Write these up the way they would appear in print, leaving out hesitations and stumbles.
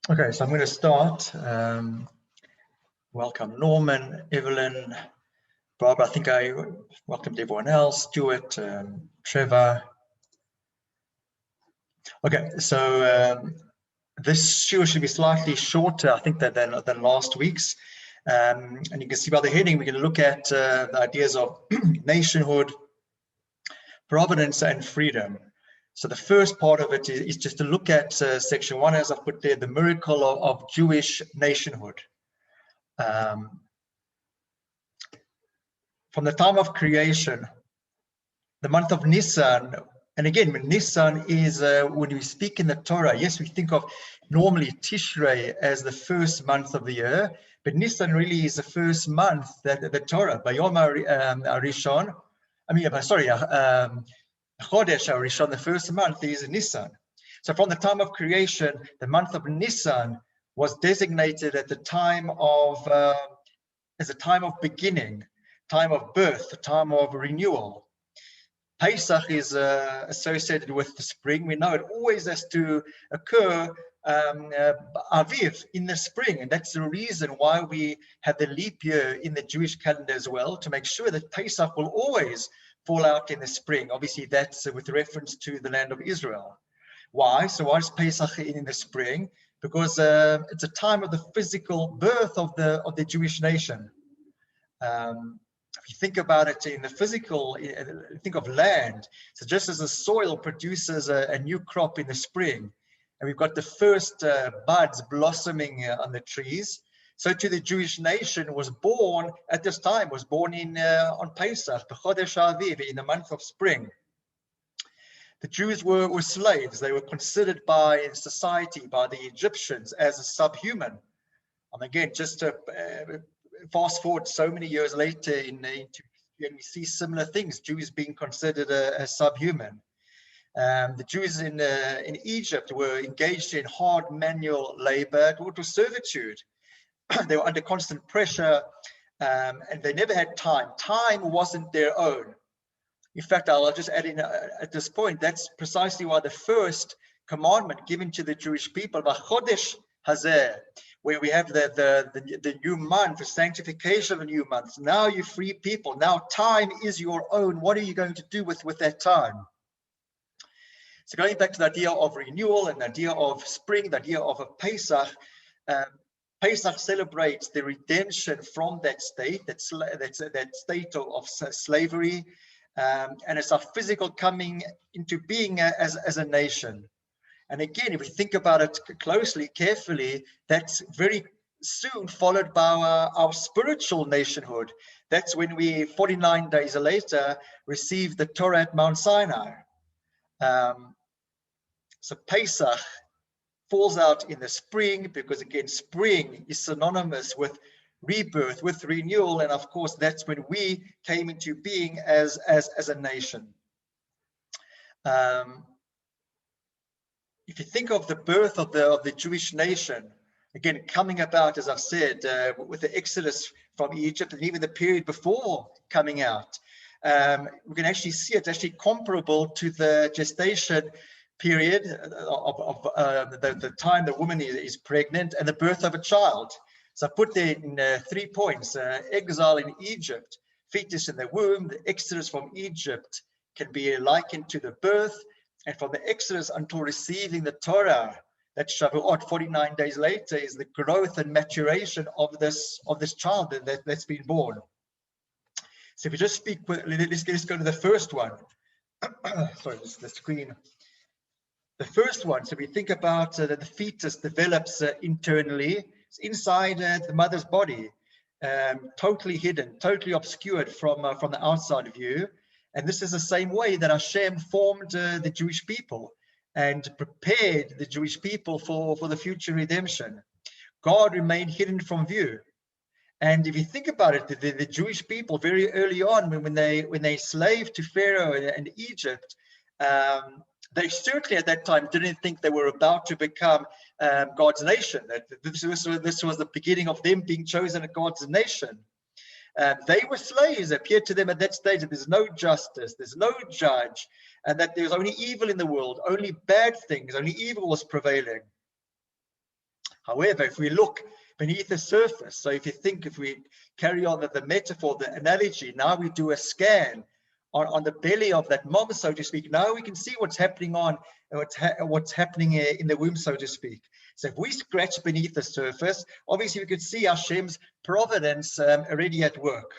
Okay, so I'm going to start. Welcome Norman, Evelyn, Barbara. I think I welcomed everyone else, Stuart, Trevor. Okay, so this shiur should be slightly shorter, I think, than last week's. And you can see by the heading, we're going to look at the ideas of nationhood, providence, and freedom. So the first part of it is just to look at section 1, as I've put there, the miracle of Jewish nationhood. From the time of creation, the month of Nisan, and again, when Nisan is, when we speak in the Torah, yes, we think of normally Tishrei as the first month of the year, but Nisan really is the first month that the Torah, Bayom Rishon, Chodesh Rishon, the first month is Nisan. So from the time of creation, the month of Nisan was designated at the time of, as a time of beginning, time of birth, a time of renewal. Pesach is associated with the spring. We know it always has to occur Aviv, in the spring, and that's the reason why we have the leap year in the Jewish calendar as well, to make sure that Pesach will always fall out in the spring. Obviously, that's with reference to the land of Israel. Why? So why is Pesach in the spring? Because it's a time of the physical birth of the Jewish nation. If you think about it in the physical, think of land. So just as the soil produces a new crop in the spring, and we've got the first buds blossoming on the trees, so to the Jewish nation was born at this time, was born on Pesach, B'chodesh Aviv, in the month of spring. The Jews were slaves. They were considered by society, by the Egyptians, as a subhuman. And again, just to fast forward so many years later, and we see similar things, Jews being considered as subhuman. The Jews in Egypt were engaged in hard manual labor, it was servitude. They were under constant pressure, and they never had time. Time wasn't their own. In fact, I'll just add in at this point, that's precisely why the first commandment given to the Jewish people, Chodesh Hazeh, where we have the new month, the sanctification of a new month. Now you free people. Now time is your own. What are you going to do with that time? So going back to the idea of renewal and the idea of spring, the idea of a Pesach, Pesach celebrates the redemption from that state, that state of slavery, and it's our physical coming into being as a nation. And again, if we think about it closely, carefully, that's very soon followed by our spiritual nationhood. That's when we, 49 days later, receive the Torah at Mount Sinai. So Pesach falls out in the spring because, again, spring is synonymous with rebirth, with renewal, and of course that's when we came into being as a nation. If you think of the birth of the Jewish nation, again, coming about, as I've said, with the Exodus from Egypt, and even the period before coming out, we can actually see it's actually comparable to the gestation period of the time the woman is pregnant and the birth of a child. So I put there in 3 points: exile in Egypt, fetus in the womb. The Exodus from Egypt can be likened to the birth, and from the Exodus until receiving the Torah, that Shavuot, 49 days later, is the growth and maturation of this child that's been born. So if we just speak, let's go to the first one. Sorry, this is the screen. The first one, so we think about that the fetus develops internally. It's inside the mother's body, totally hidden, totally obscured from the outside view. And this is the same way that Hashem formed the Jewish people and prepared the Jewish people for the future redemption. God remained hidden from view. And if you think about it, the Jewish people very early on, when they slaved to Pharaoh and Egypt, they certainly at that time didn't think they were about to become God's nation. This was the beginning of them being chosen as God's nation. They were slaves. It appeared to them at that stage that there's no justice, there's no judge, and that there's only evil in the world, only bad things, only evil was prevailing. However, if we look beneath the surface, so if we carry on the metaphor, the analogy, now we do a scan on the belly of that mom, so to speak, now we can see what's happening what's happening in the womb, so to speak. So if we scratch beneath the surface, obviously we could see Hashem's providence already at work.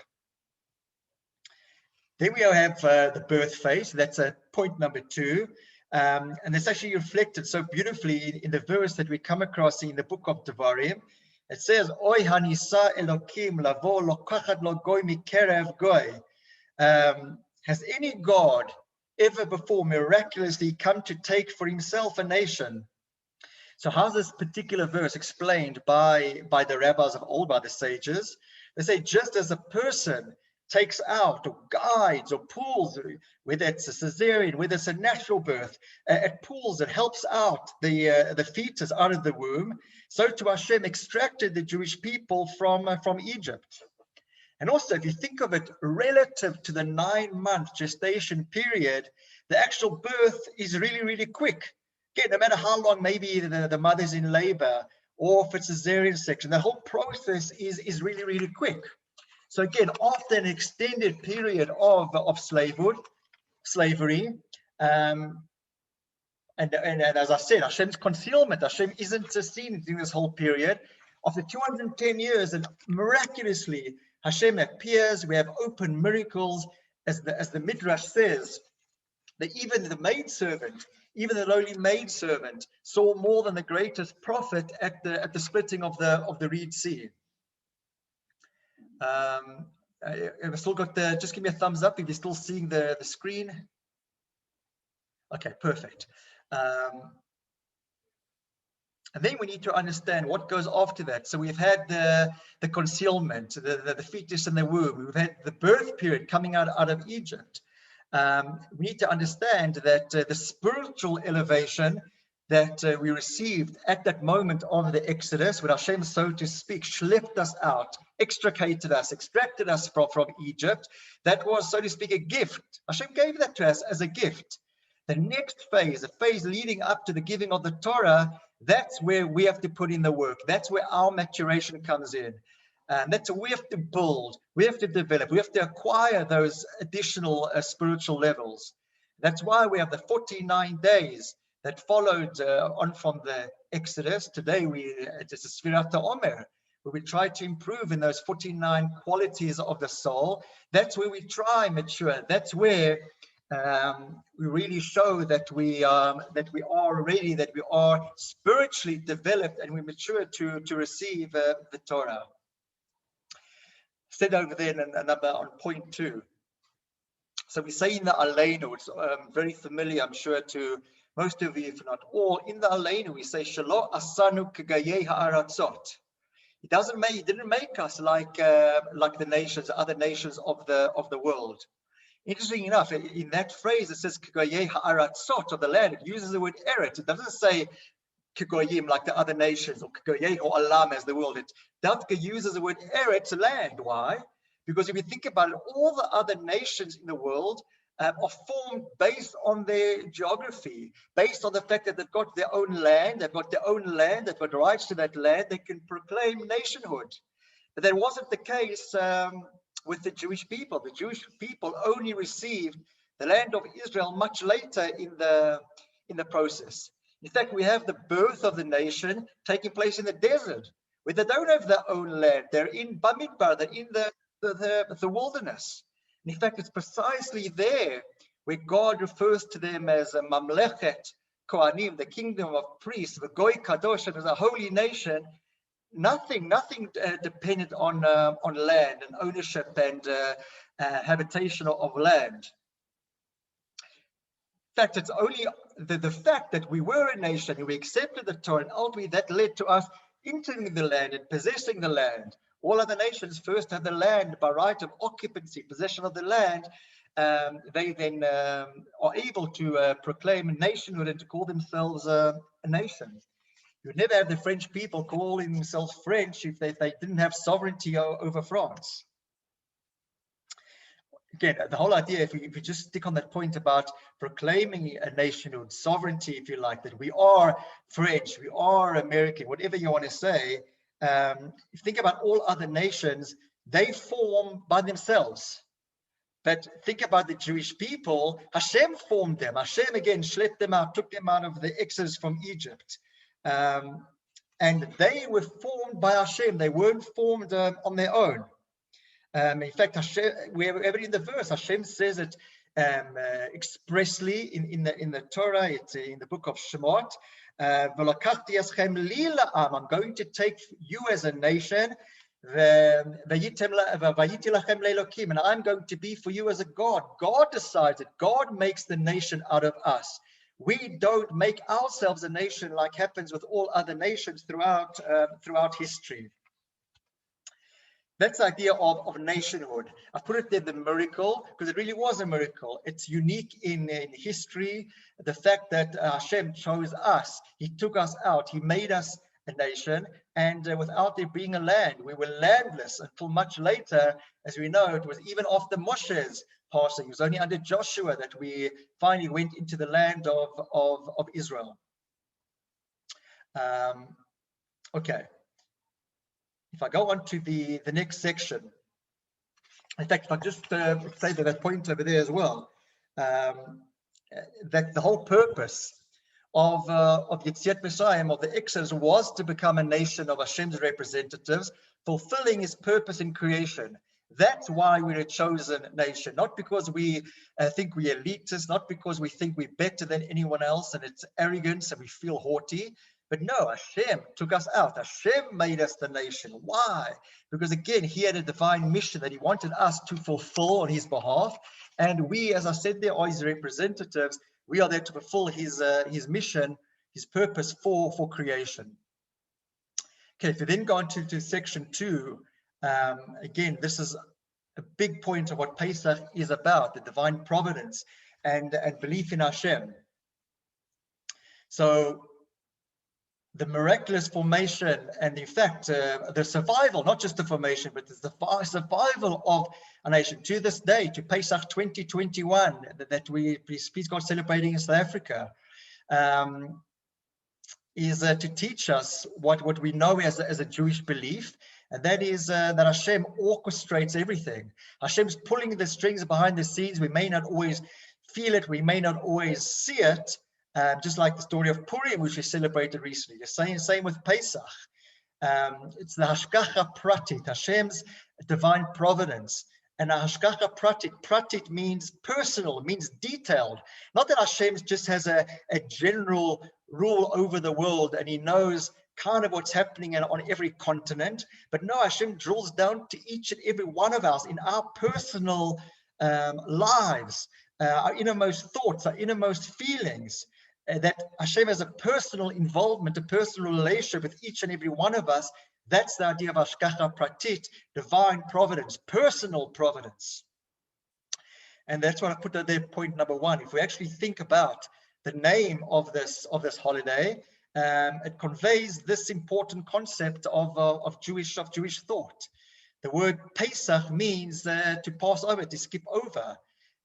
Then we have the birth phase. That's point number 2. And it's actually reflected so beautifully in the verse that we come across in the book of Devarim. It says, Oy hanisa Elokim lavo lokachat lo goy mikerev goy. Has any God ever before miraculously come to take for himself a nation? So how's this particular verse explained by the rabbis of old, by the sages? They say, just as a person takes out or guides or pulls, whether it's a cesarean, whether it's a natural birth, it pulls, it helps out the fetus out of the womb. So to Hashem extracted the Jewish people from Egypt. And also, if you think of it relative to the 9-month gestation period, the actual birth is really, really quick. Again, no matter how long maybe the mother's in labor or if it's a cesarean section, the whole process is really, really quick. So again, after an extended period of slavery, and as I said, Hashem's concealment, Hashem isn't seen during this whole period. After 210 years, and miraculously, Hashem appears. We have open miracles, as the Midrash says, that even the maidservant, even the lowly maidservant, saw more than the greatest prophet at the splitting of the Reed Sea. I've still got just give me a thumbs up if you're still seeing the screen. Okay, perfect. And then we need to understand what goes after that. So we've had the concealment, the fetus in the womb. We've had the birth period coming out of Egypt. We need to understand that the spiritual elevation that we received at that moment of the Exodus, when Hashem, so to speak, schlepped us out, extracted us, extracted us from Egypt, that was, so to speak, a gift. Hashem gave that to us as a gift. The next phase, the phase leading up to the giving of the Torah, that's where we have to put in the work. That's where our maturation comes in. And that's where we have to build, we have to develop, we have to acquire those additional spiritual levels. That's why we have the 49 days that followed on from the Exodus. Today, it's a Sfirat HaOmer, where we try to improve in those 49 qualities of the soul. That's where we try mature. That's where we really show that we are ready, that we are spiritually developed, and we mature to receive the Torah. Said over there in number on point 2. So we say in the Aleinu, it's very familiar, I'm sure, to most of you, if not all. In the Aleinu, we say Shelo asanu k'gayei ha'aratzot. He didn't make us like the nations, other nations of the world. Interesting enough, in that phrase, it says k'gayei ha'aratzot, of the land. It uses the word eretz. It doesn't say k'goyim like the other nations, or k'goyei ha'olam as the world. It Davka uses the word eretz, land. Why? Because if you think about it, all the other nations in the world are formed based on their geography, based on the fact that they've got their own land, they've got rights to that land, they can proclaim nationhood. But that wasn't the case with the Jewish people. The Jewish people only received the land of Israel much later in the process. In fact, we have the birth of the nation taking place in the desert, where they don't have their own land. They're in Bamidbar, they're in the wilderness. And in fact, it's precisely there where God refers to them as a Mamlechet Kohanim, the kingdom of priests, the Goy Kadosh, and as a holy nation. Nothing dependent on land and ownership and habitation of land. In fact, it's only the fact that we were a nation and we accepted the Torah, and ultimately that led to us entering the land and possessing the land. All other nations first had the land by right of occupancy, possession of the land. They then are able to proclaim nationhood and to call themselves a nation. You would never have the French people calling themselves French if they didn't have sovereignty over France. again, the whole idea, if we just stick on that point about proclaiming a nationhood, sovereignty, if you like, that we are French, we are American, whatever you want to say, if you think about all other nations, they form by themselves. But think about the Jewish people. Hashem formed them. Hashem, again, schlepped them out, took them out of the exodus from Egypt. And they were formed by Hashem. They weren't formed on their own. In fact, Hashem, wherever in the verse, Hashem says it expressly in the Torah. It's in the book of Shemot. I'm going to take you as a nation, and I'm going to be for you as a God. God decides it. God makes the nation out of us. We don't make ourselves a nation like happens with all other nations throughout history. That's the idea of nationhood. I put it there, the miracle, because it really was a miracle. It's unique in history. The fact that Hashem chose us, he took us out, he made us a nation, and without there being a land, we were landless until much later. As we know, it was even after Moshe's passing. It was only under Joshua that we finally went into the land of Israel. Okay. If I go on to the next section, in fact, if I just say that point over there as well, that the whole purpose of Yetziat Mitzrayim, of the Exodus, was to become a nation of Hashem's representatives, fulfilling his purpose in creation. That's why we're a chosen nation, not because we think we're elitist, not because we think we're better than anyone else and it's arrogance and we feel haughty. But no, Hashem took us out. Hashem made us the nation. Why? Because again, he had a divine mission that he wanted us to fulfill on his behalf. And we, as I said, there are his representatives. We are there to fulfill his mission, his purpose for creation. Okay, if we then go on to section 2, again, this is a big point of what Pesach is about, the divine providence and belief in Hashem. So, the miraculous formation and in fact the survival, not just the formation, but the survival of a nation to this day, to Pesach 2021 that we please God celebrating in South Africa, is to teach us what we know as a Jewish belief, and that is that Hashem orchestrates everything. Hashem's pulling the strings behind the scenes. We may not always feel it, we may not always see it. Just like the story of Purim, which we celebrated recently. The same with Pesach. It's the Hashgacha Pratit, Hashem's divine providence. And Hashgacha Pratit means personal, means detailed. Not that Hashem just has a general rule over the world and he knows kind of what's happening on every continent. But no, Hashem drills down to each and every one of us in our personal lives, our innermost thoughts, our innermost feelings. That Hashem has a personal involvement, a personal relationship with each and every one of us. That's the idea of Hashgacha Pratit, divine providence, personal providence. And that's what I put there, point number 1. If we actually think about the name of this holiday, it conveys this important concept of Jewish thought. The word Pesach means to pass over, to skip over.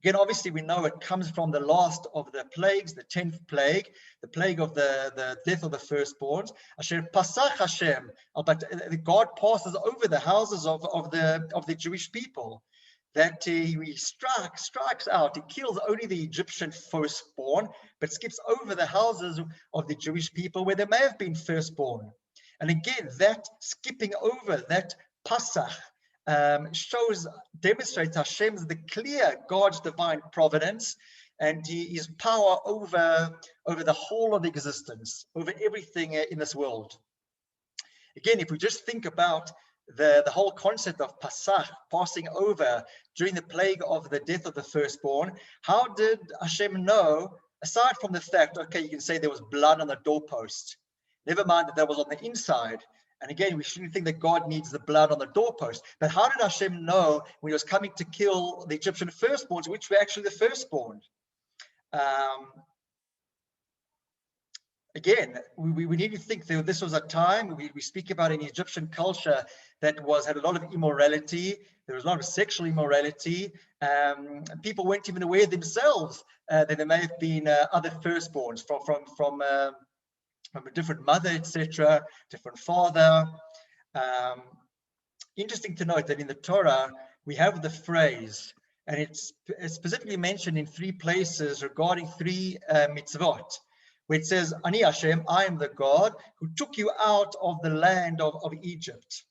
Again, obviously, we know it comes from the last of the plagues, the 10th plague, the plague of the death of the firstborns. Asher Pasach Hashem, but God passes over the houses of the Jewish people. That he strikes out, he kills only the Egyptian firstborn, but skips over the houses of the Jewish people where there may have been firstborn. And again, that skipping over, that Pasach, demonstrates Hashem's the clear God's divine providence and his power over the whole of existence, over everything in this world. Again, if we just think about the whole concept of Pesach, passing over during the plague of the death of the firstborn, how did Hashem know, aside from the fact, okay, you can say there was blood on the doorpost, never mind that was on the inside. And again, we shouldn't think that God needs the blood on the doorpost. But how did Hashem know when he was coming to kill the Egyptian firstborns, which were actually the firstborn? again, we need to think that this was a time we speak about in Egyptian culture that had a lot of immorality. There was a lot of sexual immorality. People weren't even aware themselves that there may have been other firstborns from a different mother, etc., different father. Interesting to note that in the Torah we have the phrase, and it's specifically mentioned in 3 places regarding 3 mitzvot, where it says, Ani Hashem, I am the God who took you out of the land of Egypt.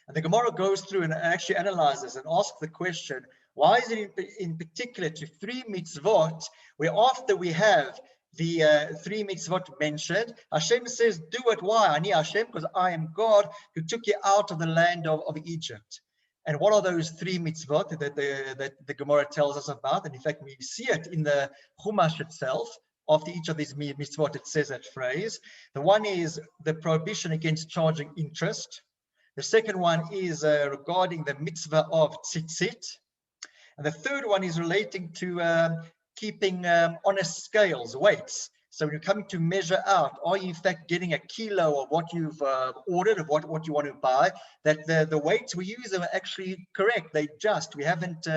And the Gemara goes through and actually analyzes and asks the question, why is it in particular to 3 mitzvot, where after we have the 3 mitzvot mentioned, Hashem says, do it. Why? Ani Hashem, because I am God who took you out of the land of Egypt. And what are those 3 mitzvot that the Gemara tells us about? And in fact, we see it in the Chumash itself. After each of these mitzvot, it says that phrase. The one is the prohibition against charging interest. The second one is regarding the mitzvah of tzitzit. And the third one is relating to keeping honest scales, weights. So when you're coming to measure out, are you in fact getting a kilo of what you've ordered, of what you want to buy, that the weights we use are actually correct, they just, we haven't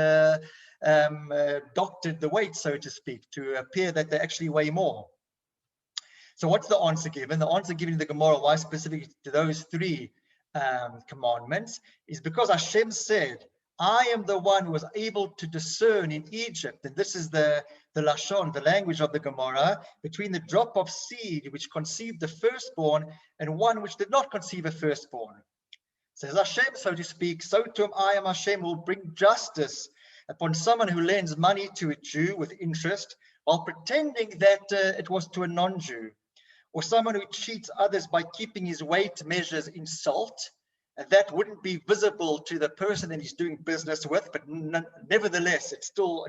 doctored the weight, so to speak, to appear that they actually weigh more. So what's the answer given? The answer given in the Gemara, why specifically to those 3 commandments, is because Hashem said, I am the one who was able to discern in Egypt, and this is the Lashon, the language of the Gemara, between the drop of seed which conceived the firstborn and one which did not conceive a firstborn. Says Hashem, so to speak, so to whom I am Hashem will bring justice upon someone who lends money to a Jew with interest while pretending that it was to a non-Jew, or someone who cheats others by keeping his weight measures in salt, and that wouldn't be visible to the person that he's doing business with, but nevertheless, it's still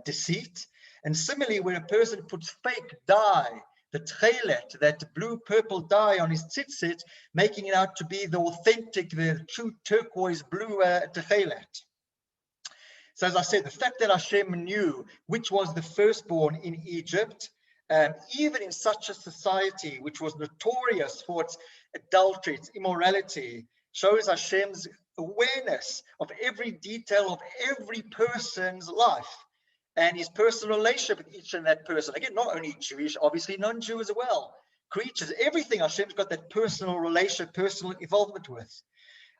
deceit. And similarly, when a person puts fake dye, the tchelet, that blue-purple dye on his tzitzit, making it out to be the authentic, the true turquoise blue tchelet. So as I said, the fact that Hashem knew which was the firstborn in Egypt, even in such a society which was notorious for its adultery, its immorality, shows Hashem's awareness of every detail of every person's life and his personal relationship with each and that person. Again, not only Jewish, obviously non-Jew as well. Creatures, everything Hashem's got that personal relationship, personal involvement with.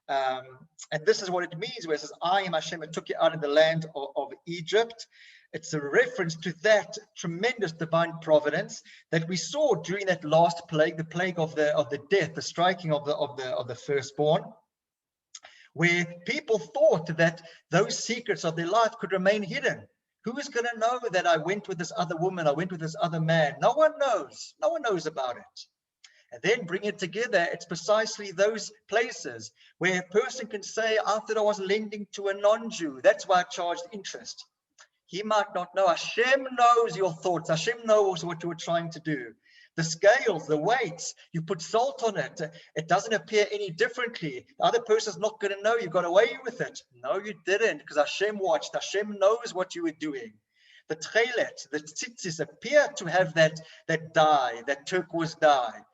And this is what it means, where it says, I am Hashem, I took you out of the land of Egypt. It's a reference to that tremendous divine providence that we saw during that last plague, the plague of the death, the striking of the firstborn, where people thought that those secrets of their life could remain hidden. Who is going to know that I went with this other woman, I went with this other man? No one knows. No one knows about it. And then bring it together, it's precisely those places where a person can say, I thought I was lending to a non-Jew, that's why I charged interest. He might not know. Hashem knows your thoughts. Hashem knows what you were trying to do. The scales, the weights, you put salt on it. It doesn't appear any differently. The other person's not going to know you got away with it. No, you didn't, because Hashem watched. Hashem knows what you were doing. The tchelet, the tzitzis appear to have that dye, that turquoise dye.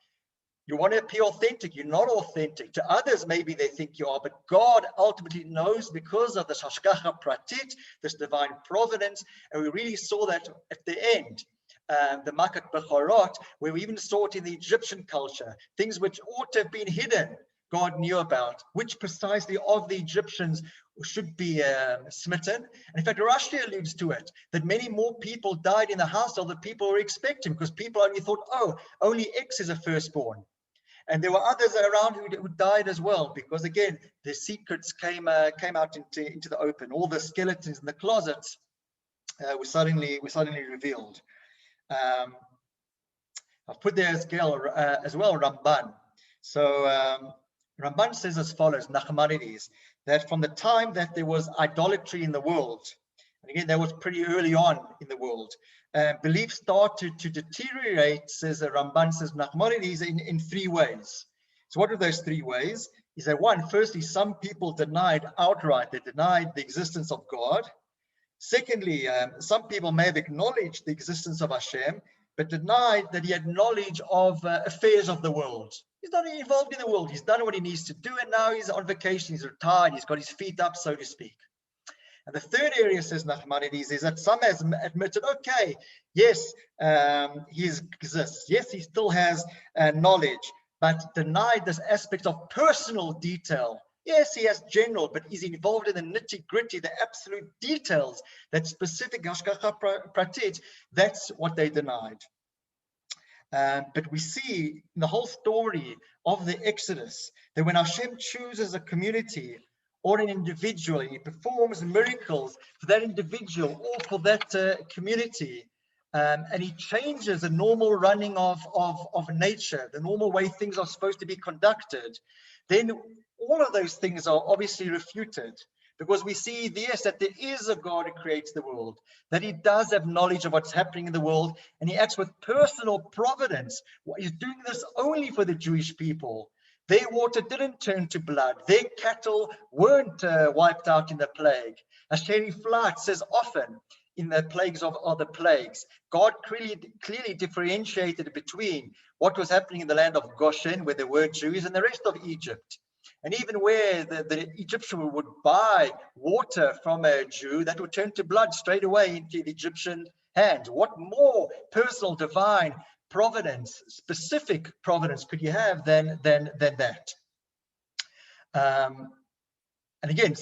You want to appear authentic. You're not authentic. To others, maybe they think you are, but God ultimately knows because of this hashgacha pratit, this divine providence. And we really saw that at the end, the Makat Bechorot, where we even saw it in the Egyptian culture, things which ought to have been hidden, God knew about, which precisely of the Egyptians should be smitten. And in fact, Rashi alludes to it, that many more people died in the household than people were expecting, because people only thought, oh, only X is a firstborn. And there were others around who died as well, because again, the secrets came out into the open. All the skeletons in the closets were suddenly revealed. I've put there as well Ramban. So Ramban says as follows, Nachmanides, that from the time that there was idolatry in the world, and again, that was pretty early on in the world, belief started to deteriorate, says Ramban, says Nachmanides, in 3 ways. So what are those 3 ways? Is that one, firstly, some people denied outright, they denied the existence of God. Secondly, some people may have acknowledged the existence of Hashem, but denied that he had knowledge of affairs of the world. He's not involved in the world. He's done what he needs to do, and now he's on vacation. He's retired. He's got his feet up, so to speak. And the third area, says Nachmanides, is that some has admitted, okay, yes, he exists. Yes, he still has knowledge, but denied this aspect of personal detail. Yes, he has general, but he's involved in the nitty-gritty, the absolute details, that specific hashgacha pratit. That's what they denied. But we see in the whole story of the Exodus that when Hashem chooses a community or an individual, and he performs miracles for that individual or for that community, and he changes the normal running of nature, the normal way things are supposed to be conducted, then all of those things are obviously refuted, because we see, yes, that there is a God who creates the world, that he does have knowledge of what's happening in the world, and he acts with personal providence. He's doing this only for the Jewish people. Their water didn't turn to blood. Their cattle weren't wiped out in the plague. As Sherry Flight says often in the plagues of the plagues, God clearly differentiated between what was happening in the land of Goshen, where there were Jews, and the rest of Egypt. And even where the Egyptian would buy water from a Jew, that would turn to blood straight away into the Egyptian hand. What more personal, divine providence, specific providence could you have than that? And again,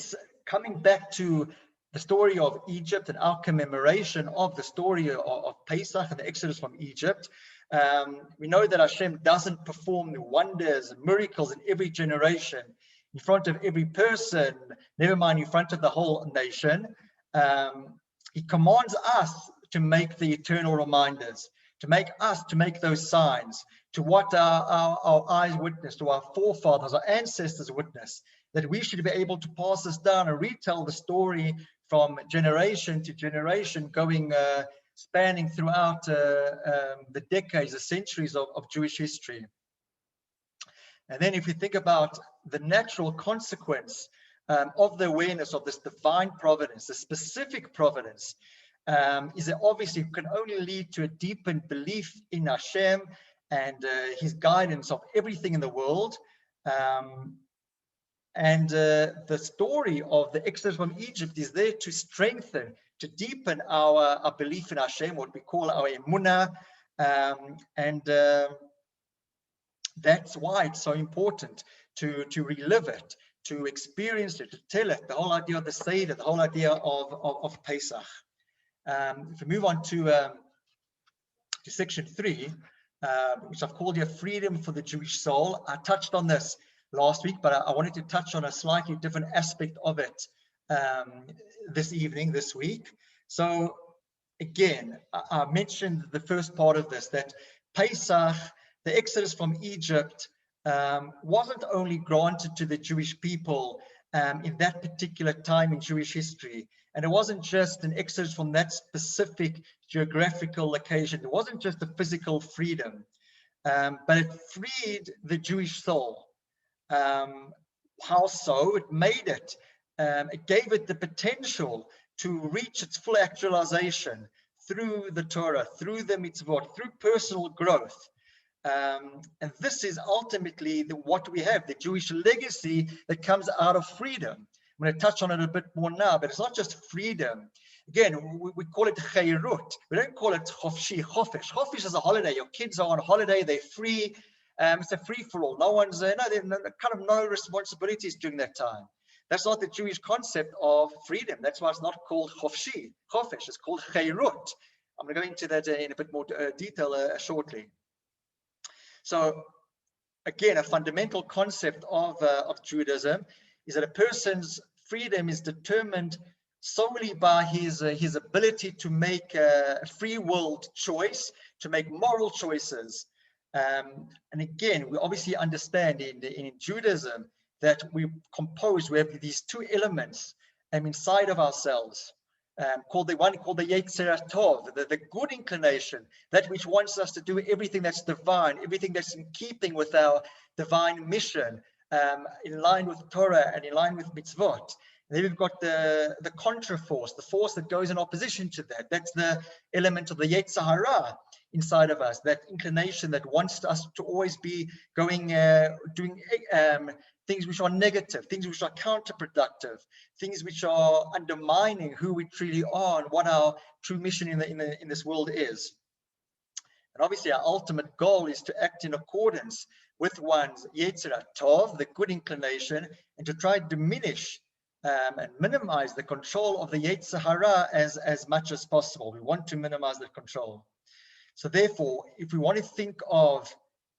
coming back to the story of Egypt and our commemoration of the story of Pesach and the Exodus from Egypt, we know that Hashem doesn't perform the wonders and miracles in every generation in front of every person, never mind in front of the whole nation. He commands us to make the eternal reminders, to make those signs, to what our eyes witness, to our forefathers, our ancestors witness, that we should be able to pass this down and retell the story from generation to generation, going spanning throughout the decades, the centuries of Jewish history. And then if we think about the natural consequence of the awareness of this divine providence, the specific providence, is that obviously can only lead to a deepened belief in Hashem and his guidance of everything in the world. And the story of the Exodus from Egypt is there to strengthen, to deepen our belief in Hashem, what we call our emunah. That's why it's so important to relive it, to experience it, to tell it, the whole idea of the Seder, the whole idea of Pesach. If we move on to section 3, which I've called here Freedom for the Jewish Soul. I touched on this last week, but I wanted to touch on a slightly different aspect of it this week. So again, I mentioned the first part of this, that Pesach, the Exodus from Egypt, wasn't only granted to the Jewish people in that particular time in Jewish history. And it wasn't just an exodus from that specific geographical location. It wasn't just a physical freedom, but it freed the Jewish soul. How so? It made it, it gave it the potential to reach its full actualization through the Torah, through the mitzvot, through personal growth. And this is ultimately what we have, the Jewish legacy that comes out of freedom. I'm going to touch on it a bit more now, but it's not just freedom. Again, we call it chayrut. We don't call it chofshi, chofish. Chofish is a holiday. Your kids are on holiday. They're free. It's a free-for-all. No one's, no responsibilities during that time. That's not the Jewish concept of freedom. That's why it's not called chofshi, chofish. It's called chayrut. I'm going to go into that in a bit more detail shortly. So, again, a fundamental concept of Judaism is that a person's freedom is determined solely by his ability to make a free will choice, to make moral choices. And again, we obviously understand in Judaism that we have these two elements inside of ourselves, called the Yetzer Tov, the good inclination, that which wants us to do everything that's divine, everything that's in keeping with our divine mission, in line with Torah and in line with mitzvot. Then we've got the contra force, the force that goes in opposition to that. That's the element of the Yetzer Hara inside of us, that inclination that wants us to always be going, doing things which are negative, things which are counterproductive, things which are undermining who we truly are and what our true mission in this world is. And obviously, our ultimate goal is to act in accordance with one's Yetzer Tov, the good inclination, and to try to diminish and minimize the control of the Yetzer Hara as much as possible. We want to minimize the control. So therefore, if we want to think of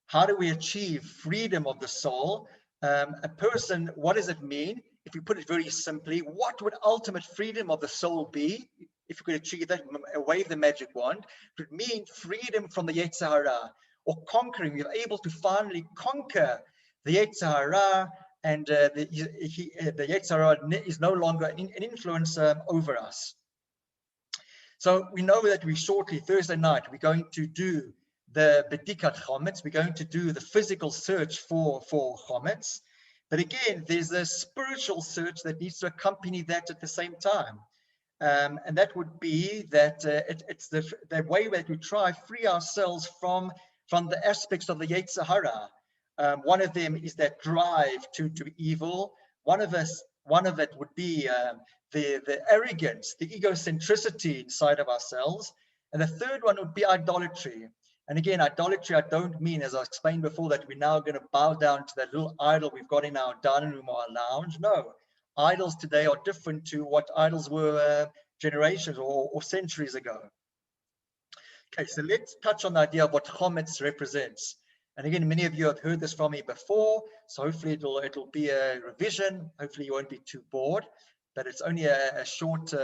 how do we achieve freedom of the soul, a person, what does it mean? If we put it very simply, what would ultimate freedom of the soul be? If we could achieve that, wave the magic wand, it would mean freedom from the Yetzer Hara, or conquering. We're able to finally conquer the Yetzer Hara, and the Yetzer Hara is no longer an influence over us. So we know that we shortly, Thursday night, we're going to do the Bedikat Chometz. We're going to do the physical search for Chometz. But again, there's a spiritual search that needs to accompany that at the same time. And that would be that it's the way that we try free ourselves from the aspects of the Yetzer Hara. One of them is that drive to evil. One of it would be the arrogance, the egocentricity inside of ourselves. And the third one would be idolatry. And again, idolatry, I don't mean, as I explained before, that we're now going to bow down to that little idol we've got in our dining room or our lounge. No, idols today are different to what idols were generations or centuries ago. Okay, so let's touch on the idea of what Chometz represents. And again, many of you have heard this from me before, so hopefully it'll be a revision. Hopefully you won't be too bored, but it's only a short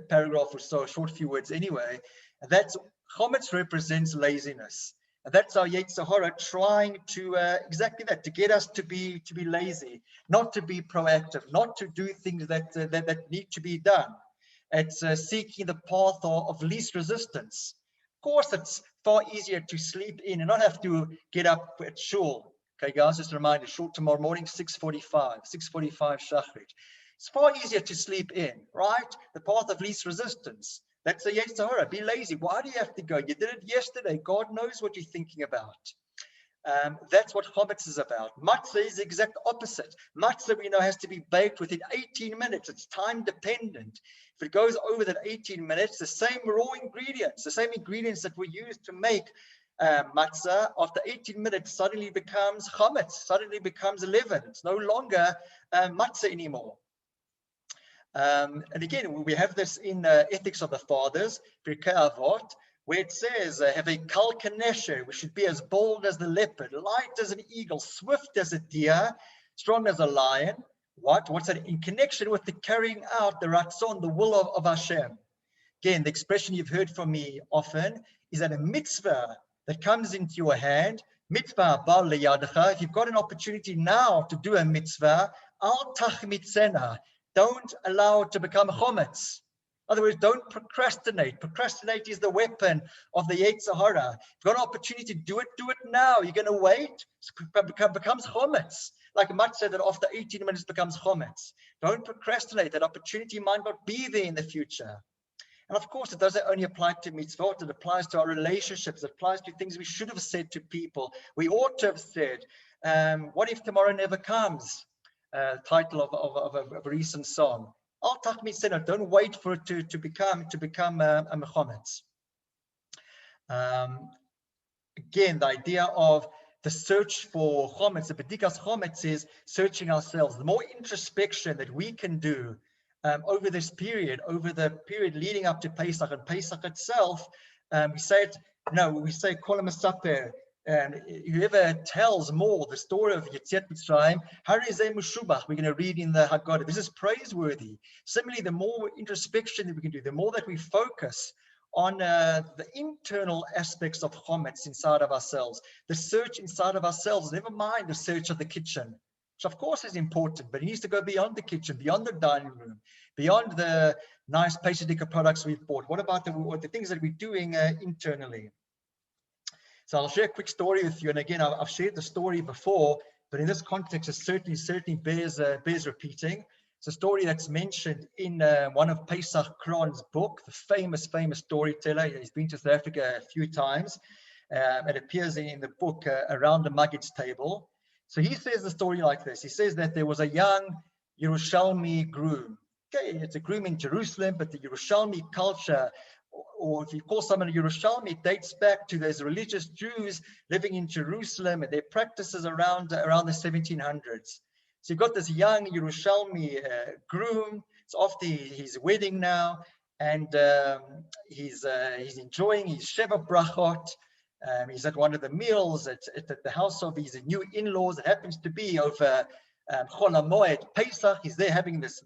paragraph or so, a short few words anyway. And that's Chometz represents laziness. And that's our Yetzer Hara trying to exactly that, to get us to be lazy, not to be proactive, not to do things that need to be done. It's seeking the path of least resistance. Of course, it's far easier to sleep in and not have to get up at shul. Okay, guys, just a reminder, shul tomorrow morning, 6:45 shachrit. It's far easier to sleep in, right? The path of least resistance. That's a Yetzer Hara. Be lazy. Why do you have to go? You did it yesterday. God knows what you're thinking about. That's what Chometz is about. Matzah is the exact opposite. Matzah, we know, has to be baked within 18 minutes. It's time dependent. If it goes over that 18 minutes, the same raw ingredients, the same ingredients that were used to make matzah, after 18 minutes suddenly becomes Chometz, suddenly becomes leaven. It's no longer matzah anymore. And again, we have this in Ethics of the Fathers, Pirkei Avot, where it says, have a kal kanesher, we should be as bold as the leopard, light as an eagle, swift as a deer, strong as a lion. What's that? In connection with the carrying out the ratzon, the will of Hashem. Again, the expression you've heard from me often is that a mitzvah that comes into your hand, mitzvah bal leyadcha, if you've got an opportunity now to do a mitzvah, al tachmitzena, don't allow it to become chometz. In other words, don't procrastinate. Procrastinate is the weapon of the Yetzer Hara. If you've got an opportunity to do it now. You're going to wait, it becomes chometz. Like matzah that after 18 minutes becomes chometz. Don't procrastinate. That opportunity might not be there in the future. And of course, it doesn't only apply to mitzvot. It applies to our relationships. It applies to things we should have said to people. We ought to have said, what if tomorrow never comes? Title of a recent song. Al tachmid sena, don't wait for it to become a chometz. Again, the idea of the search for chometz, the bedikas chometz, is searching ourselves. The more introspection that we can do over this period, over the period leading up to Pesach and Pesach itself, we say Kol HaMesaper, whoever tells more the story of Yetziat Mitzrayim, Harizeh Mushubach, we're going to read in the Haggadah. This is praiseworthy. Similarly, the more introspection that we can do, the more that we focus on the internal aspects of chometz inside of ourselves, the search inside of ourselves, never mind the search of the kitchen, which of course is important, but it needs to go beyond the kitchen, beyond the dining room, beyond the nice Pesach products we've bought. What about the things that we're doing internally? So I'll share a quick story with you. And again, I've shared the story before but in this context, it certainly bears repeating. It's a story that's mentioned in one of Pesach Kron's book, the famous storyteller. He's been to South Africa a few times. It appears in the book Around the Maggid's Table. So he says the story like this. He says that there was a young Yerushalmi groom. Okay, it's a groom in Jerusalem, but the Yerushalmi culture, or if you call someone a Yerushalmi, it dates back to those religious Jews living in Jerusalem and their practices around the 1700s. So you've got this young Yerushalmi groom. It's after his wedding now, and he's enjoying his Sheva Brachot. He's at one of the meals at the house of his new in-laws. It happens to be over Chol HaMoed Pesach. He's there having this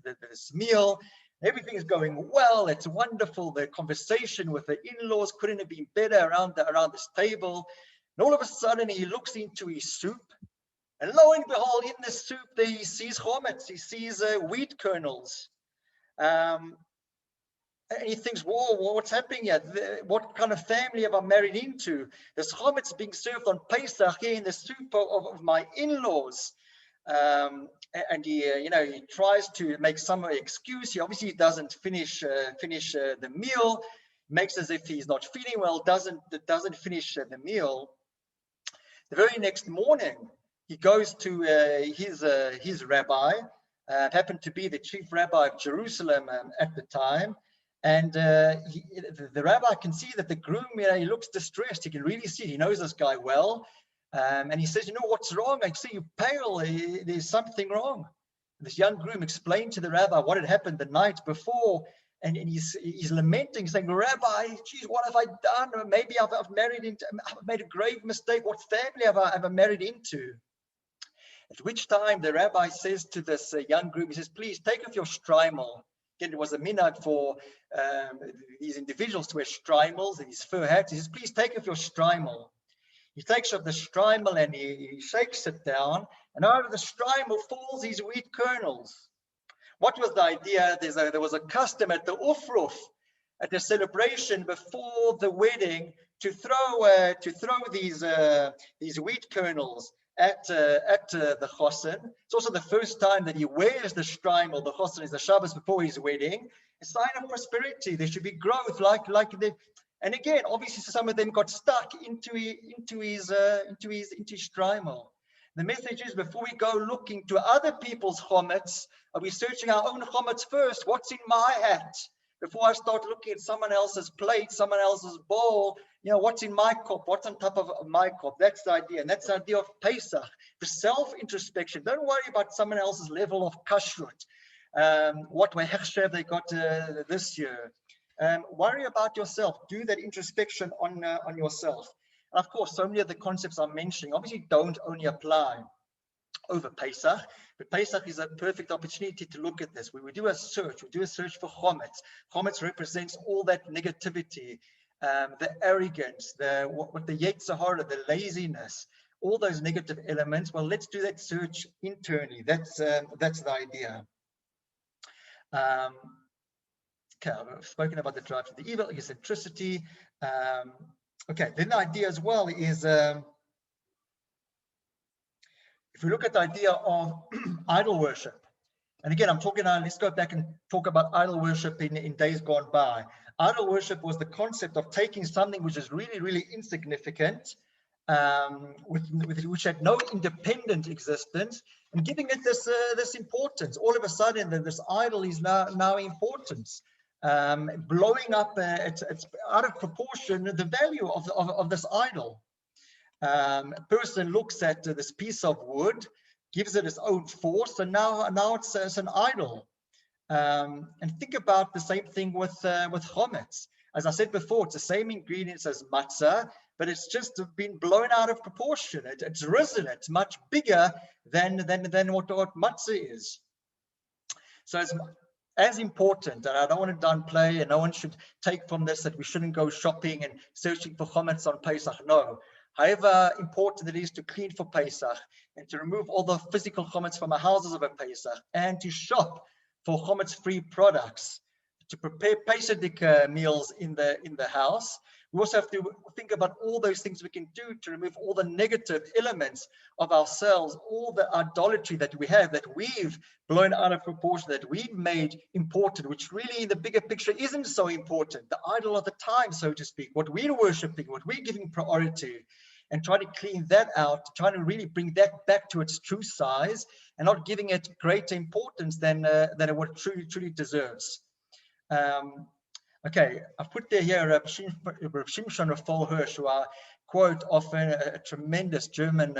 meal. Everything is going well. It's wonderful. The conversation with the in-laws couldn't have been better around this table. And all of a sudden, he looks into his soup. And lo and behold, in the soup, there he sees chometz. He sees wheat kernels. And he thinks, whoa, what's happening here? What kind of family have I married into? There's chometz being served on Pesach here in the soup of my in-laws. And he tries to make some excuse. He obviously doesn't finish the meal. Makes as if he's not feeling well. Doesn't finish the meal. The very next morning, he goes to his rabbi. Happened to be the chief rabbi of Jerusalem at the time. And the rabbi can see that the groom, he looks distressed. He can really see it. He knows this guy well. And he says, what's wrong? I see you pale. There's something wrong. This young groom explained to the rabbi what had happened the night before. And he's lamenting, saying, Rabbi, geez, what have I done? Maybe I've made a grave mistake. What family have I married into? At which time the rabbi says to this young groom, he says, please take off your shtreimel. Again, it was a minhag for these individuals to wear shtreimels and his fur hats. He says, please take off your shtreimel. He takes off the shtreimel and he shakes it down, and out of the shtreimel falls these wheat kernels. What was the idea? There was a custom at the Ufruf, at the celebration before the wedding, to throw these wheat kernels at the chosen. It's also the first time that he wears the shtreimel. The chosen is the Shabbos before his wedding. A sign of prosperity. There should be growth, like the. And again, obviously, some of them got stuck into his shtreimel. The message is, before we go looking to other people's chometz, are we searching our own chometz first? What's in my hat? Before I start looking at someone else's plate, someone else's bowl, what's in my cup? What's on top of my cup? That's the idea. And that's the idea of Pesach, the self-introspection. Don't worry about someone else's level of kashrut. What hechshev they got this year. Worry about yourself. Do that introspection on yourself. And of course, so many of the concepts I'm mentioning obviously don't only apply over Pesach, but Pesach is a perfect opportunity to look at this. We do a search. We do a search for chometz. Chometz represents all that negativity, the arrogance, the yetzer hara, the laziness, all those negative elements. Well, let's do that search internally. That's the idea. Okay, I've spoken about the drive to the evil, eccentricity. Okay, then the idea as well is, if we look at the idea of idol worship, and again, I'm talking now, let's go back and talk about idol worship in days gone by. Idol worship was the concept of taking something which is really, really insignificant, which had no independent existence, and giving it this importance. All of a sudden, this idol is now importance. Blowing up, it's out of proportion the value of this idol. A person looks at this piece of wood, gives it its own force, and now it's an idol. And think about the same thing with chometz. As I said before, it's the same ingredients as matzah, but it's just been blown out of proportion. It's risen. It's much bigger than what matzah is. So it's as important, and I don't want to downplay, and no one should take from this that we shouldn't go shopping and searching for chometz on Pesach. No. However important it is to clean for Pesach and to remove all the physical chometz from our houses over Pesach and to shop for chometz-free products, to prepare Pesach meals in the house. We also have to think about all those things we can do to remove all the negative elements of ourselves, all the idolatry that we have, that we've blown out of proportion, that we've made important, which really in the bigger picture isn't so important. The idol of the time, so to speak, what we're worshiping, what we're giving priority, and try to clean that out, trying to really bring that back to its true size and not giving it greater importance than it truly deserves. Okay, I've put there here Rabbi Shimshon Raphael Hirsch, who I quote often, a tremendous German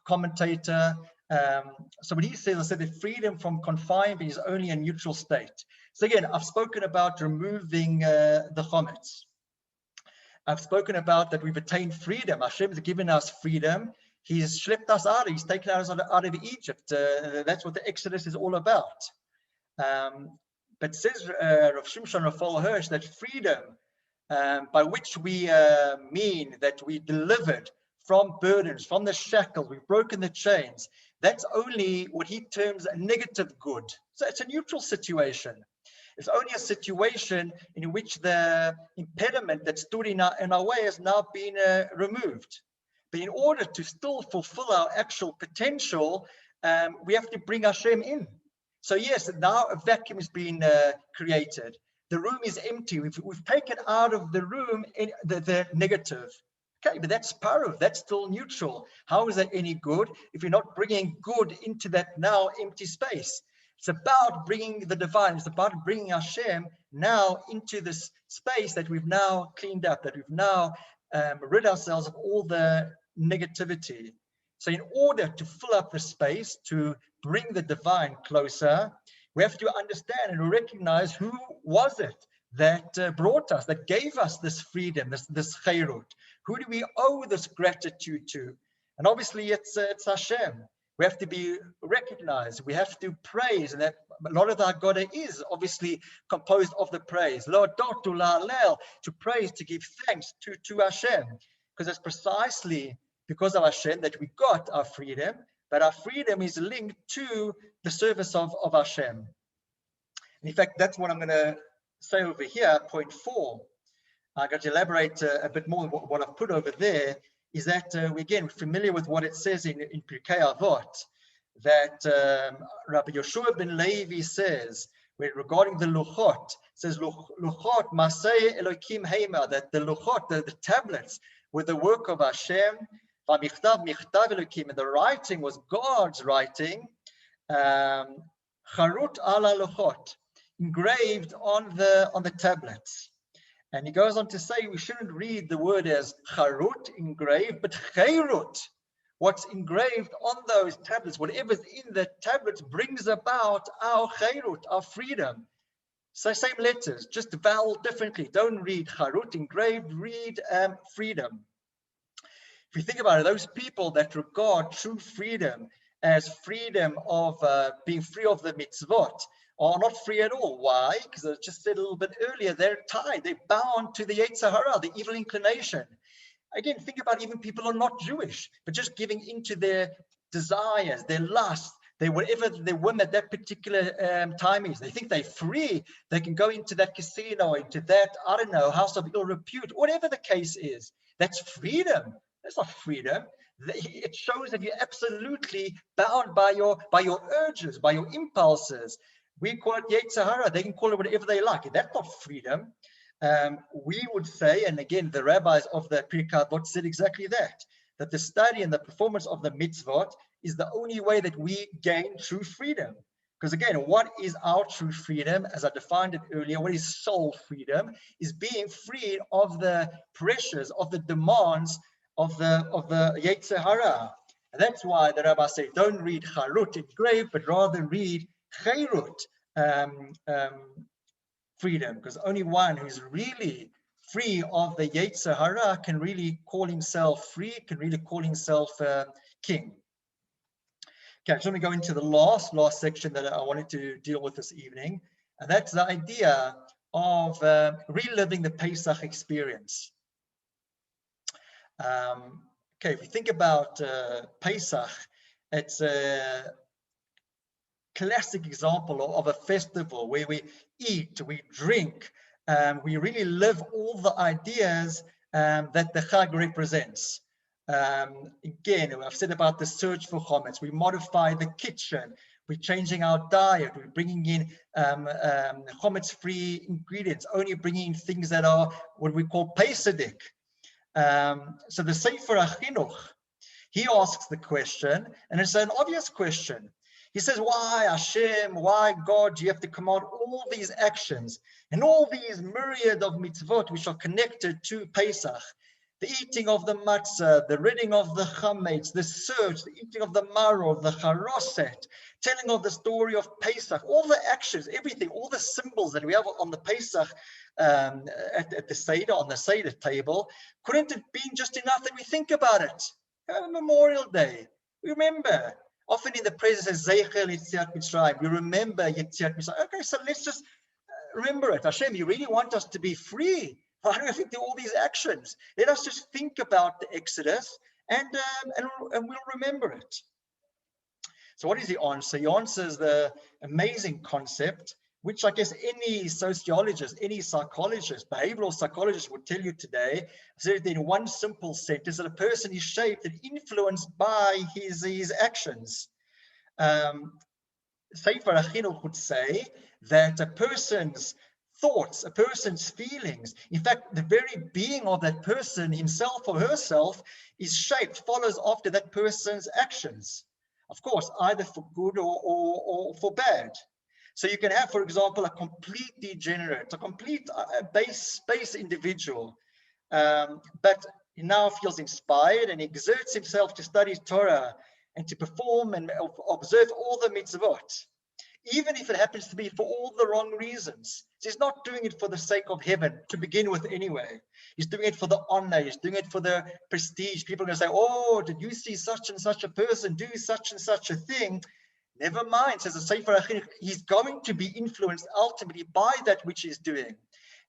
commentator. So what he says, I said that freedom from confinement is only a neutral state. So again, I've spoken about removing the chometz. I've spoken about that we've attained freedom. Hashem has given us freedom. He's schlepped us out. He's taken us out of Egypt. That's what the Exodus is all about. But says Rav Shimshon Raphael Hirsch that freedom, by which we mean that we delivered from burdens, from the shackles, we've broken the chains, that's only what he terms a negative good. So it's a neutral situation. It's only a situation in which the impediment that stood in our way has now been removed. But in order to still fulfill our actual potential, we have to bring Hashem in. So yes, now a vacuum has been created. The room is empty. We've taken out of the room the negative. Okay, but that's parov, that's still neutral. How is that any good if you're not bringing good into that now empty space? It's about bringing the divine. It's about bringing Hashem now into this space that we've now cleaned up, that we've now rid ourselves of all the negativity. So in order to fill up the space, to bring the divine closer, we have to understand and recognize who was it that brought us, that gave us this freedom, this chayrut. Who do we owe this gratitude to? And obviously it's Hashem. We have to be recognized. We have to praise, and that a lot of our Haggadah is obviously composed of the praise. To praise, to give thanks to Hashem, because it's precisely because of Hashem that we got our freedom, but our freedom is linked to the service of Hashem. And in fact, that's what I'm going to say over here, point 4. I'm going to elaborate a bit more on what I've put over there. Is that we're familiar with what it says in Pirkei Avot, that Rabbi Yoshua ben Levi says, regarding the luchot, says luchot masei Elokim heima, that the luchot, the tablets, were the work of Hashem. V'michtav michtav Elokim, and the writing was God's writing. Charut ala luchot, engraved on the tablets. And he goes on to say we shouldn't read the word as charut, engraved, but chayrut. What's engraved on those tablets, whatever's in the tablets, brings about our chayrut, our freedom. So same letters, just vowel differently. Don't read charut, engraved, read freedom. If you think about it, those people that regard true freedom as freedom of being free of the mitzvot, are not free at all. Why? Because I just said a little bit earlier, they're tied, they're bound to the Yetzer Hara, the evil inclination. Again, think about even people who are not Jewish, but just giving into their desires, their lust, whatever their whim at that particular time is. They think they're free. They can go into that casino, into that, I don't know, house of ill repute, whatever the case is. That's freedom. That's not freedom. It shows that you're absolutely bound by your urges, by your impulses. We call it Yetzer Hara. They can call it whatever they like. That's not freedom. We would say, and again, the rabbis of the Pirkei Avot said exactly that the study and the performance of the mitzvot is the only way that we gain true freedom. Because again, what is our true freedom? As I defined it earlier, what is soul freedom? Is being free of the pressures, of the demands of the Yetzer Hara. And that's why the rabbi said, don't read charut, engraved, but rather read chayrut, freedom, because only one who's really free of the Yetzer Hara can really call himself free, can really call himself king. Okay, so let me go into the last section that I wanted to deal with this evening, and that's the idea of reliving the Pesach experience. Okay, if we think about Pesach, it's a classic example of a festival where we eat, we drink, we really live all the ideas that the Chag represents. Again, I've said about the search for chametz. We modify the kitchen. We're changing our diet. We're bringing in chametz-free ingredients, only bringing in things that are what we call Pesach. So the Sefer HaChinuch, he asks the question, and it's an obvious question. He says, why Hashem, why God, do you have to command all these actions and all these myriad of mitzvot which are connected to Pesach? The eating of the matzah, the ridding of the chametz, the search, the eating of the maror, the charoset, telling of the story of Pesach, all the actions, everything, all the symbols that we have on the Pesach at the Seder, on the Seder table, couldn't it be just enough that we think about it? Memorial Day, we remember. Often in the prayers it says, Zeichel Yetziat Mitzrayim, we remember Yetziat Mitzrayim. Okay, so let's just remember it. Hashem, you really want us to be free? Why do we have to do all these actions? Let us just think about the Exodus and we'll remember it. So what is the answer? He answers the amazing concept, which I guess any sociologist, any psychologist, behavioral psychologist would tell you today, so in one simple sentence, that a person is shaped and influenced by his actions. Sefer HaChinuch would say that a person's thoughts, a person's feelings, in fact, the very being of that person, himself or herself, is shaped, follows after that person's actions. Of course, either for good or for bad. So you can have, for example, a complete degenerate, a complete base individual, but he now feels inspired and exerts himself to study Torah and to perform and observe all the mitzvot, even if it happens to be for all the wrong reasons. So he's not doing it for the sake of heaven to begin with anyway. He's doing it for the honor. He's doing it for the prestige. People are going to say, oh, did you see such and such a person do such and such a thing? Never mind, says the Sefer HaChinuch, he's going to be influenced ultimately by that which he's doing.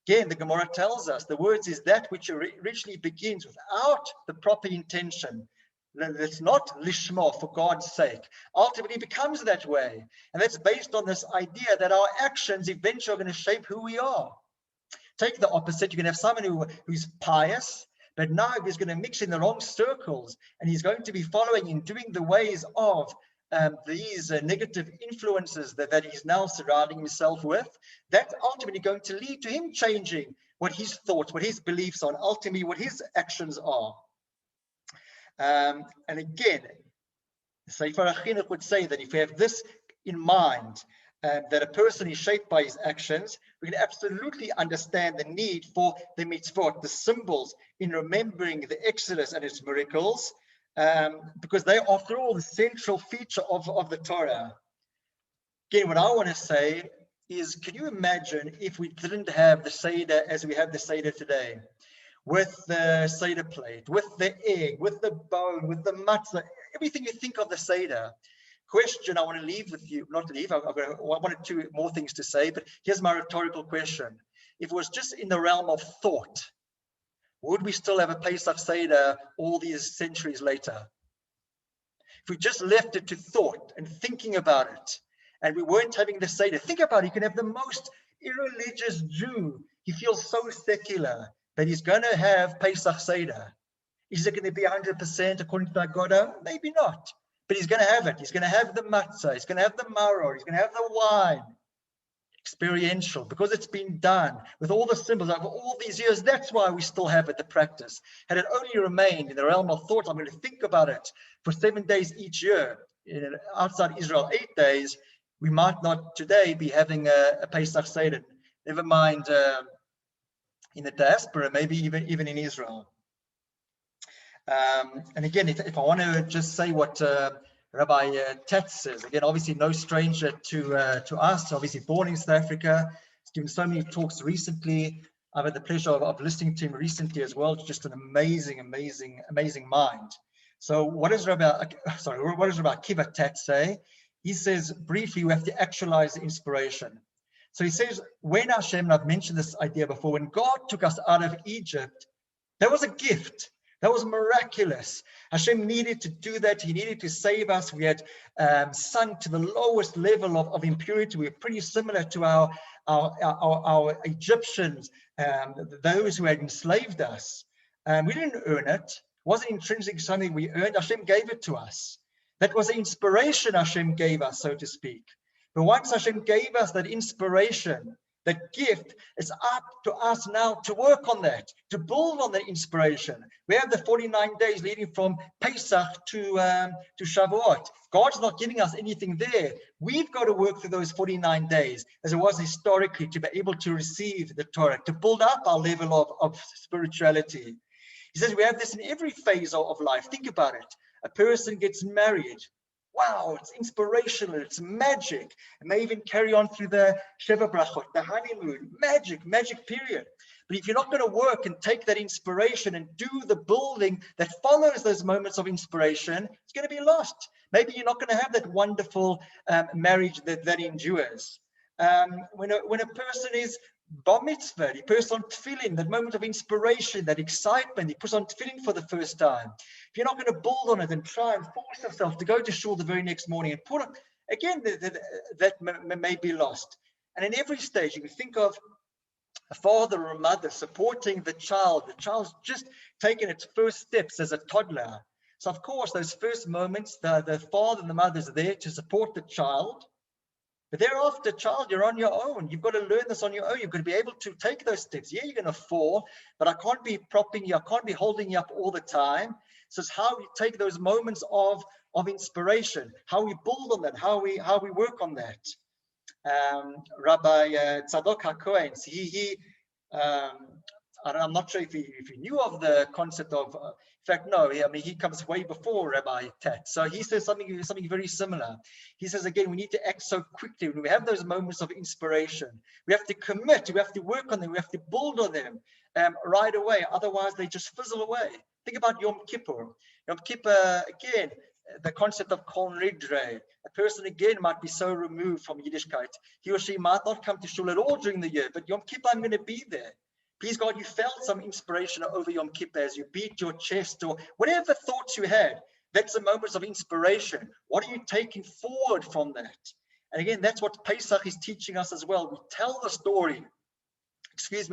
Again, the Gemara tells us the words is that which originally begins without the proper intention. It's not lishma, for God's sake. Ultimately becomes that way. And that's based on this idea that our actions eventually are going to shape who we are. Take the opposite. You can have someone who's pious, but now he's going to mix in the wrong circles, and he's going to be following and doing the ways of these negative influences that he's now surrounding himself with. That's ultimately going to lead to him changing what his thoughts, what his beliefs are, and ultimately what his actions are. And again, Sefer HaChinuch would say that if we have this in mind, that a person is shaped by his actions, we can absolutely understand the need for the mitzvot, the symbols, in remembering the Exodus and its miracles, because they are, after all, the central feature of the Torah. Again, what I want to say is, can you imagine if we didn't have the Seder as we have the Seder today? With the Seder plate, with the egg, with the bone, with the matzah, everything you think of the Seder. Question I want to leave with you, not to leave, I've got one or two more things to say, but here's my rhetorical question. If it was just in the realm of thought, would we still have a Pesach Seder all these centuries later? If we just left it to thought and thinking about it, and we weren't having the Seder, think about it, you can have the most irreligious Jew, he feels so secular, that he's going to have Pesach Seder. Is it going to be 100% according to the Haggadah? Maybe not, but he's going to have it. He's going to have the matzah, he's going to have the maror, he's going to have the wine. Experiential, because it's been done with all the symbols over all these years. That's why we still have it, the practice. Had it only remained in the realm of thought, I'm going to think about it for 7 days each year, outside Israel 8 days, we might not today be having a Pesach Seder. Never mind in the diaspora, maybe even in Israel. And again, if I want to just say what Rabbi Tatz says, again, obviously no stranger to us, obviously born in South Africa. He's given so many talks recently. I've had the pleasure of listening to him recently as well. Just an amazing mind. So what does Rabbi Akiva Tatz say? He says, briefly, we have to actualize the inspiration. So he says, when Hashem, and I've mentioned this idea before, when God took us out of Egypt, that was a gift. That was miraculous. Hashem needed to do that. He needed to save us. We had sunk to the lowest level of impurity. We were pretty similar to our Egyptians, those who had enslaved us. We didn't earn it. It wasn't intrinsic something we earned. Hashem gave it to us. That was the inspiration Hashem gave us, so to speak. But once Hashem gave us that inspiration, that gift, it's up to us now to work on that, to build on that inspiration. We have the 49 days leading from Pesach to Shavuot. God's not giving us anything there. We've got to work through those 49 days, as it was historically, to be able to receive the Torah, to build up our level of spirituality. He says we have this in every phase of life. Think about it. A person gets married. Wow, it's inspirational, it's magic. It may even carry on through the Sheva Brachot, the honeymoon, magic period. But if you're not going to work and take that inspiration and do the building that follows those moments of inspiration, it's going to be lost. Maybe you're not going to have that wonderful marriage that endures. When a person is bar mitzvah, he puts on tefillin, that moment of inspiration, that excitement, he puts on tefillin for the first time. If you're not going to build on it and try and force yourself to go to shul the very next morning and put it, again, that may be lost. And in every stage, you can think of a father or a mother supporting the child's just taking its first steps as a toddler. So of course, those first moments, the father and the mother is there to support the child. But thereafter, child, you're on your own. You've got to learn this on your own. You've got to be able to take those steps. Yeah, you're going to fall, but I can't be propping you. I can't be holding you up all the time. So it's how we take those moments of inspiration, how we build on that, how we work on that. Rabbi Tzadok HaKohen, I'm not sure if he knew of the concept of, in fact, no, I mean, he comes way before Rabbi Tat. So he says something very similar. He says, again, we need to act so quickly. When we have those moments of inspiration, we have to commit, we have to work on them, we have to build on them right away. Otherwise, they just fizzle away. Think about Yom Kippur. Yom Kippur, again, the concept of Kol Nidre. A person, again, might be so removed from Yiddishkeit. He or she might not come to shul at all during the year, but Yom Kippur, I'm going to be there. Please God, you felt some inspiration over Yom Kippur as you beat your chest or whatever thoughts you had. That's the moments of inspiration. What are you taking forward from that? And again, that's what Pesach is teaching us as well. We tell the story,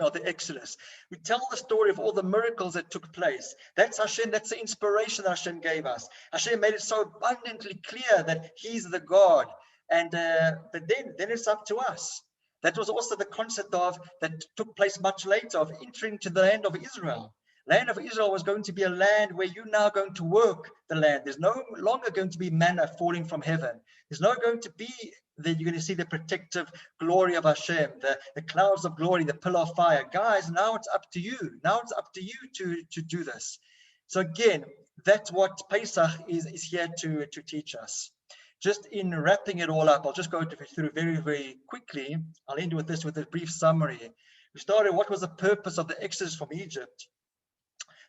of the Exodus. We tell the story of all the miracles that took place. That's Hashem, that's the inspiration that Hashem gave us. Hashem made it so abundantly clear that He's the God. And but then it's up to us. That was also the concept of that took place much later of entering to the land of Israel. Land of Israel was going to be a land where you're now going to work the land. There's no longer going to be manna falling from heaven. There's not going to be that you're going to see the protective glory of Hashem, the clouds of glory, the pillar of fire. Guys, now it's up to you. Now it's up to you to do this. So again, that's what Pesach is here to teach us. Just in wrapping it all up, I'll just go through very, very quickly. I'll end with this, with a brief summary. We started, what was the purpose of the Exodus from Egypt?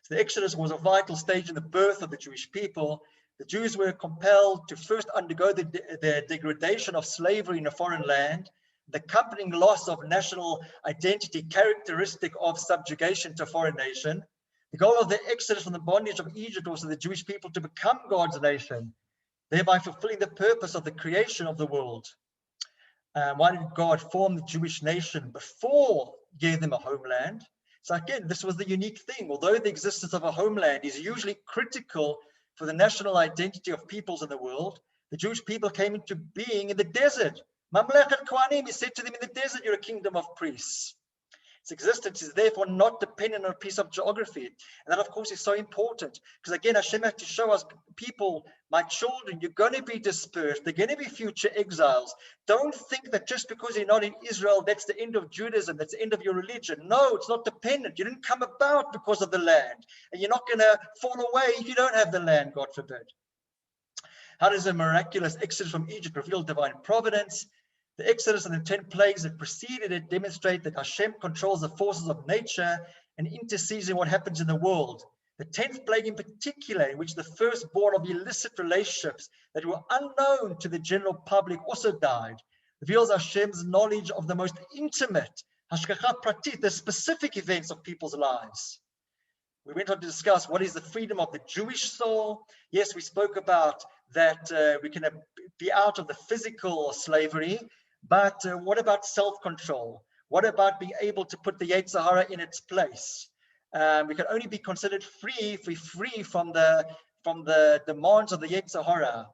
So the Exodus was a vital stage in the birth of the Jewish people. The Jews were compelled to first undergo the degradation of slavery in a foreign land, the accompanying loss of national identity characteristic of subjugation to a foreign nation. The goal of the Exodus from the bondage of Egypt was for the Jewish people to become God's nation, thereby fulfilling the purpose of the creation of the world. Why did God form the Jewish nation before He gave them a homeland? So again, this was the unique thing. Although the existence of a homeland is usually critical for the national identity of peoples in the world, the Jewish people came into being in the desert. Mamlechet Kohanim, He said to them, in the desert, you're a kingdom of priests. Its existence is therefore not dependent on a piece of geography. And that, of course, is so important. Because again, Hashem had to show us, people, my children, you're going to be dispersed. They're going to be future exiles. Don't think that just because you're not in Israel, that's the end of Judaism, that's the end of your religion. No, it's not dependent. You didn't come about because of the land. And you're not going to fall away if you don't have the land, God forbid. How does a miraculous exodus from Egypt reveal divine providence? The Exodus and the 10 plagues that preceded it demonstrate that Hashem controls the forces of nature and intercedes in what happens in the world. The 10th plague in particular, in which the firstborn of illicit relationships that were unknown to the general public also died, reveals Hashem's knowledge of the most intimate, hashgacha pratit, the specific events of people's lives. We went on to discuss what is the freedom of the Jewish soul. Yes, we spoke about that we can be out of the physical slavery, but what about self-control? What about being able to put the Yetzer Hara in its place? We can only be considered free if we're free from the demands of the Yetzer Hara.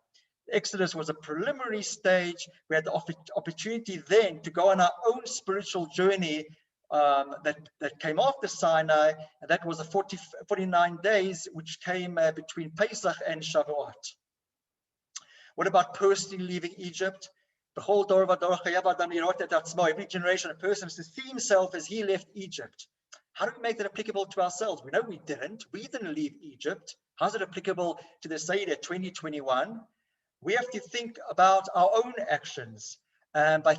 Exodus was a preliminary stage. We had the opportunity then to go on our own spiritual journey that came after Sinai, and that was the 49 days which came between Pesach and Shavuot. What about personally leaving Egypt? Every generation, a person is to see himself as he left Egypt. How do we make that applicable to ourselves? We know we didn't. We didn't leave Egypt. How's it applicable to the Seder 2021? We have to think about our own actions by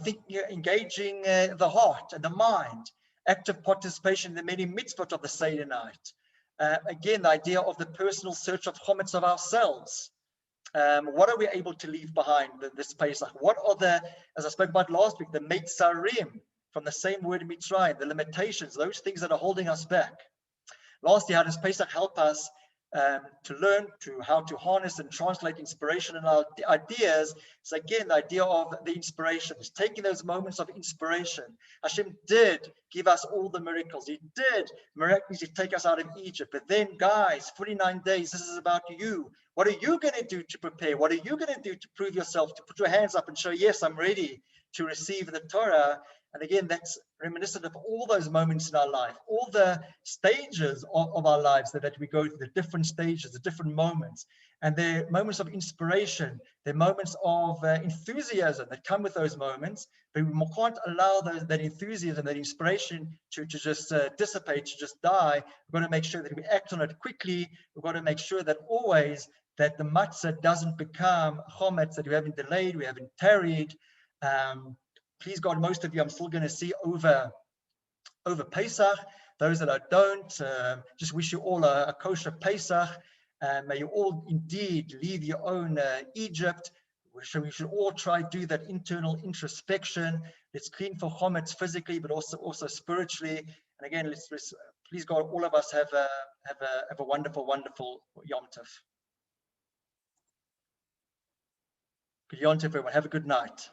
engaging the heart and the mind, active participation in the many mitzvot of the Seder night. Again, the idea of the personal search of chometz of ourselves. What are we able to leave behind this Pesach? What are the, as I spoke about last week, the meitzarim, from the same word mitzrayim, the limitations, those things that are holding us back. Lastly, how does Pesach help us to learn how to harness and translate inspiration in our ideas? So again, the idea of the inspiration is taking those moments of inspiration. Hashem did give us all the miracles. He did miraculously take us out of Egypt. But then, guys, 49 days, this is about you. What are you going to do to prepare? What are you going to do to prove yourself, to put your hands up and show, yes, I'm ready to receive the Torah? And again, that's reminiscent of all those moments in our life, all the stages of our lives that we go through, the different stages, the different moments. And they're moments of inspiration, they're moments of enthusiasm that come with those moments, but we can't allow that enthusiasm, that inspiration to just dissipate, to just die. We've got to make sure that we act on it quickly. We've got to make sure that always that the matzah doesn't become chometz, that we haven't delayed, we haven't tarried. Please God, most of you I'm still going to see over Pesach. Those that I don't, just wish you all a kosher Pesach. May you all indeed leave your own Egypt. We should all try to do that internal introspection. Let's clean for chometz physically, but also spiritually. And again, let's please God, all of us have a wonderful, wonderful Yom Tov. Good Yom Tov, everyone. Have a good night.